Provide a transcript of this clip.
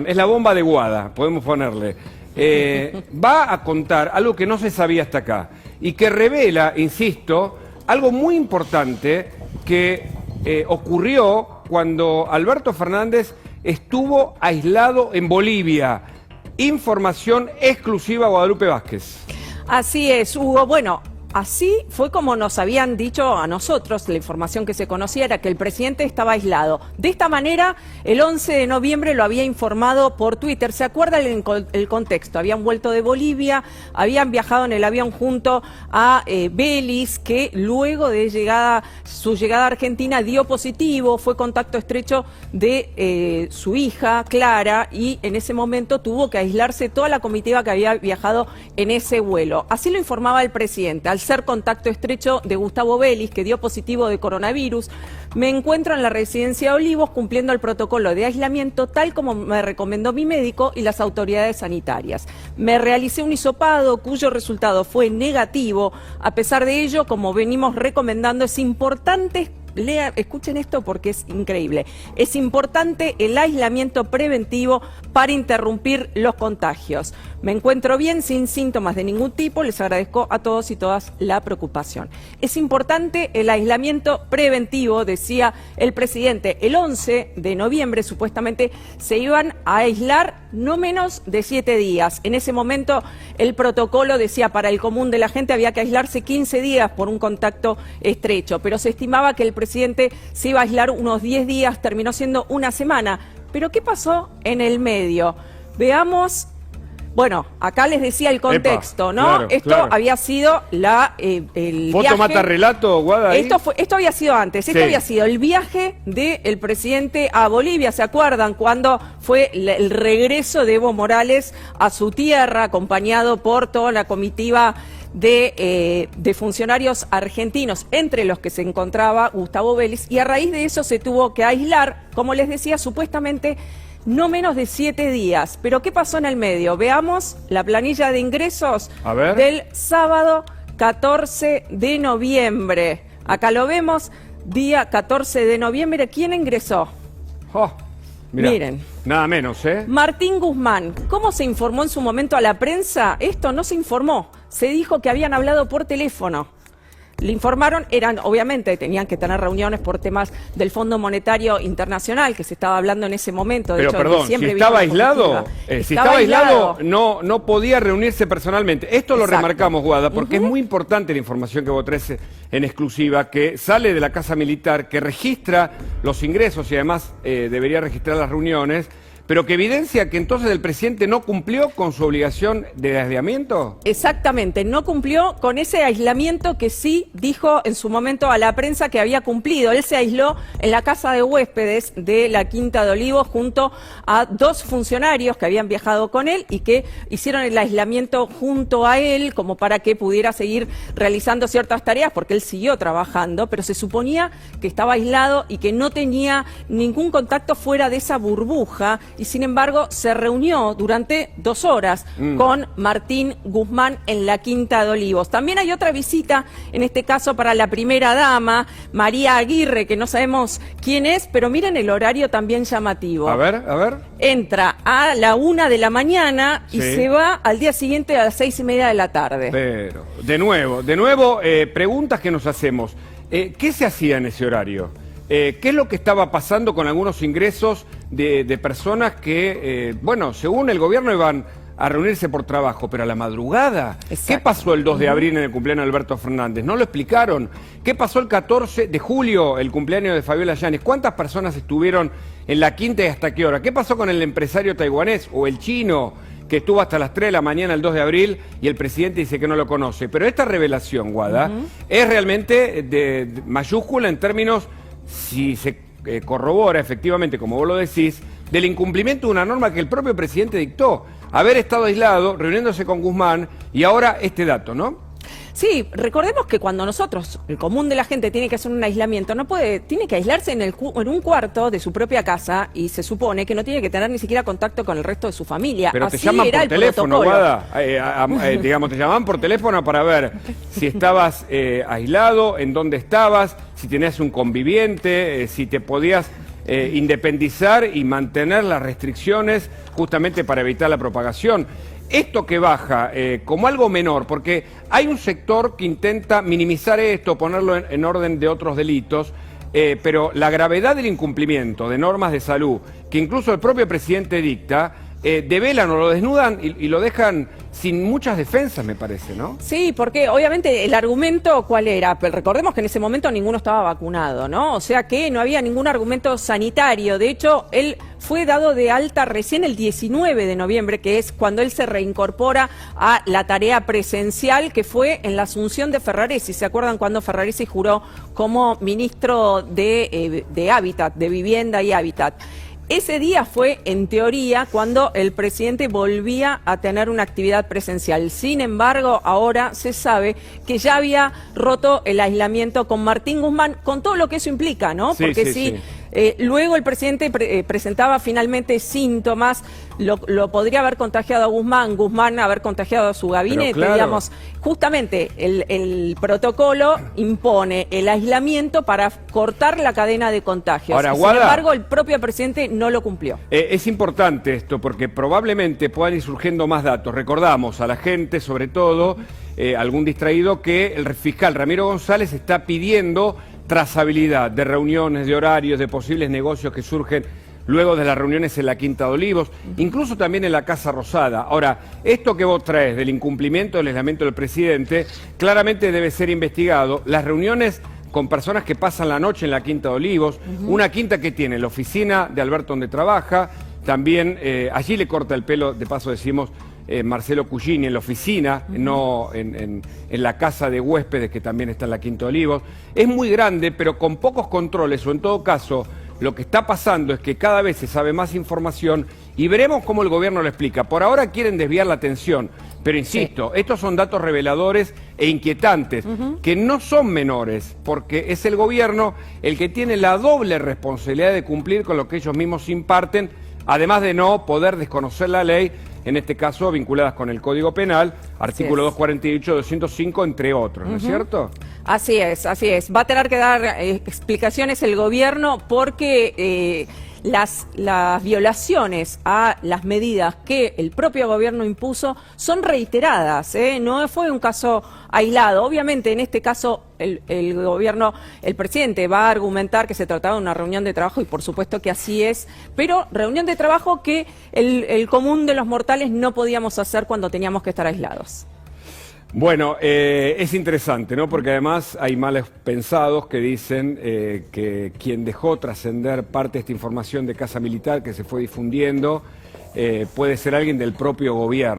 Es la bomba de Guada, podemos ponerle. Va a contar algo que no se sabía hasta acá y que revela, insisto, algo muy importante que ocurrió cuando Alberto Fernández estuvo aislado en Bolivia. Información exclusiva, Guadalupe Vázquez. Así es, Hugo. Bueno, así fue como nos habían dicho a nosotros, la información que se conocía era que el presidente estaba aislado. De esta manera, el 11 de noviembre lo había informado por Twitter. ¿Se acuerda el contexto? Habían vuelto de Bolivia, habían viajado en el avión junto a Vélez, que luego de su llegada a Argentina dio positivo, fue contacto estrecho de su hija, Clara, y en ese momento tuvo que aislarse toda la comitiva que había viajado en ese vuelo. Así lo informaba el presidente. Al ser contacto estrecho de Gustavo Vélez, que dio positivo de coronavirus, me encuentro en la residencia de Olivos cumpliendo el protocolo de aislamiento tal como me recomendó mi médico y las autoridades sanitarias. Me realicé un hisopado cuyo resultado fue negativo. A pesar de ello, como venimos recomendando, es importante... Escuchen esto porque es increíble. Es importante el aislamiento preventivo para interrumpir los contagios. Me encuentro bien, sin síntomas de ningún tipo. Les agradezco a todos y todas la preocupación. Es importante el aislamiento preventivo, decía el presidente. El 11 de noviembre supuestamente se iban a aislar no menos de 7 días. En ese momento el protocolo decía para el común de la gente había que aislarse 15 días por un contacto estrecho, pero se estimaba que el presidente se iba a aislar unos 10 días, terminó siendo una semana. ¿Pero qué pasó en el medio? Veamos. Bueno, acá les decía el contexto, ¿no? Claro, esto claro. había sido el ¿Foto viaje... mata relato, Guada? Esto había sido antes, esto había sido el viaje del presidente a Bolivia, ¿se acuerdan? Cuando fue el regreso de Evo Morales a su tierra, acompañado por toda la comitiva de funcionarios argentinos, entre los que se encontraba Gustavo Vélez, y a raíz de eso se tuvo que aislar, como les decía, supuestamente no menos de 7 días. Pero ¿qué pasó en el medio? Veamos la planilla de ingresos del sábado 14 de noviembre. Acá lo vemos, día 14 de noviembre. ¿Quién ingresó? Miren. Nada menos, ¿eh? Martín Guzmán. ¿Cómo se informó en su momento a la prensa? Esto no se informó. Se dijo que habían hablado por teléfono. Le informaron, obviamente, tenían que tener reuniones por temas del Fondo Monetario Internacional, que se estaba hablando en ese momento. Pero perdón, si estaba aislado, no podía reunirse personalmente. Esto lo remarcamos, Guada, porque es muy importante la información que vos traes en exclusiva, que sale de la Casa Militar, que registra los ingresos y además debería registrar las reuniones, pero que evidencia que entonces el presidente no cumplió con su obligación de aislamiento. Exactamente, no cumplió con ese aislamiento que sí dijo en su momento a la prensa que había cumplido. Él se aisló en la casa de huéspedes de la Quinta de Olivos junto a 2 funcionarios que habían viajado con él y que hicieron el aislamiento junto a él como para que pudiera seguir realizando ciertas tareas, porque él siguió trabajando, pero se suponía que estaba aislado y que no tenía ningún contacto fuera de esa burbuja. Y sin embargo se reunió durante 2 horas con Martín Guzmán en la Quinta de Olivos. También hay otra visita, en este caso para la primera dama, María Aguirre, que no sabemos quién es, pero miren el horario también llamativo. A ver. Entra a la 1 de la mañana y se va al día siguiente a las 6:30 de la tarde. Pero, de nuevo, preguntas que nos hacemos. ¿Qué se hacía en ese horario? ¿Qué es lo que estaba pasando con algunos ingresos de personas que, bueno, según el gobierno iban a reunirse por trabajo, pero a la madrugada? Exacto. ¿Qué pasó el 2 de abril en el cumpleaños de Alberto Fernández? No lo explicaron. ¿Qué pasó el 14 de julio, el cumpleaños de Fabiola Yáñez? ¿Cuántas personas estuvieron en la Quinta y hasta qué hora? ¿Qué pasó con el empresario taiwanés o el chino que estuvo hasta las 3 de la mañana el 2 de abril y el presidente dice que no lo conoce? Pero esta revelación, Guada, es realmente de mayúscula en términos, si se corrobora efectivamente, como vos lo decís, del incumplimiento de una norma que el propio presidente dictó. Haber estado aislado, reuniéndose con Guzmán, y ahora este dato, ¿no? Sí, recordemos que cuando nosotros, el común de la gente, tiene que hacer un aislamiento, tiene que aislarse en un cuarto de su propia casa y se supone que no tiene que tener ni siquiera contacto con el resto de su familia. Pero así te llaman era por el teléfono, protocolo. Guada, digamos, te llamaban por teléfono para ver si estabas aislado, en dónde estabas, si tenías un conviviente, si te podías independizar y mantener las restricciones justamente para evitar la propagación. Esto que baja como algo menor, porque hay un sector que intenta minimizar esto, ponerlo en orden de otros delitos, pero la gravedad del incumplimiento de normas de salud, que incluso el propio presidente dicta, develan o lo desnudan y lo dejan sin muchas defensas, me parece, ¿no? Sí, porque obviamente el argumento, ¿cuál era? Pero recordemos que en ese momento ninguno estaba vacunado, ¿no? O sea que no había ningún argumento sanitario. De hecho, él fue dado de alta recién el 19 de noviembre, que es cuando él se reincorpora a la tarea presencial, que fue en la asunción de Ferraresi. ¿Se acuerdan cuando Ferraresi juró como ministro de Hábitat, de Vivienda y Hábitat? Ese día fue, en teoría, cuando el presidente volvía a tener una actividad presencial. Sin embargo, ahora se sabe que ya había roto el aislamiento con Martín Guzmán, con todo lo que eso implica, ¿no? Sí, porque sí. luego el presidente presentaba finalmente síntomas, lo podría haber contagiado a Guzmán haber contagiado a su gabinete, claro, digamos. Justamente el protocolo impone el aislamiento para cortar la cadena de contagios. Ahora, Sin Guada, embargo, el propio presidente no lo cumplió. Es importante esto porque probablemente puedan ir surgiendo más datos. Recordamos a la gente, sobre todo, algún distraído, que el fiscal Ramiro González está pidiendo trazabilidad de reuniones, de horarios, de posibles negocios que surgen luego de las reuniones en la Quinta de Olivos, incluso también en la Casa Rosada. Ahora, esto que vos traes del incumplimiento del aislamiento del presidente, claramente debe ser investigado. Las reuniones con personas que pasan la noche en la Quinta de Olivos, una quinta que tiene la oficina de Alberto donde trabaja, también allí le corta el pelo, de paso decimos, Marcelo Cugini en la oficina, no en la casa de huéspedes que también está en la Quinta de Olivos. Es muy grande, pero con pocos controles, o en todo caso, lo que está pasando es que cada vez se sabe más información y veremos cómo el gobierno lo explica. Por ahora quieren desviar la atención, pero insisto, estos son datos reveladores e inquietantes, que no son menores, porque es el gobierno el que tiene la doble responsabilidad de cumplir con lo que ellos mismos imparten, además de no poder desconocer la ley, en este caso vinculadas con el Código Penal, artículo 248, 205, entre otros, ¿no es cierto? Así es, así es. Va a tener que dar explicaciones el gobierno porque las violaciones a las medidas que el propio gobierno impuso son reiteradas, no fue un caso aislado. Obviamente en este caso el gobierno, el presidente va a argumentar que se trataba de una reunión de trabajo y por supuesto que así es, pero reunión de trabajo que el común de los mortales no podíamos hacer cuando teníamos que estar aislados. Bueno, es interesante, ¿no? Porque además hay males pensados que dicen que quien dejó trascender parte de esta información de Casa Militar que se fue difundiendo puede ser alguien del propio gobierno.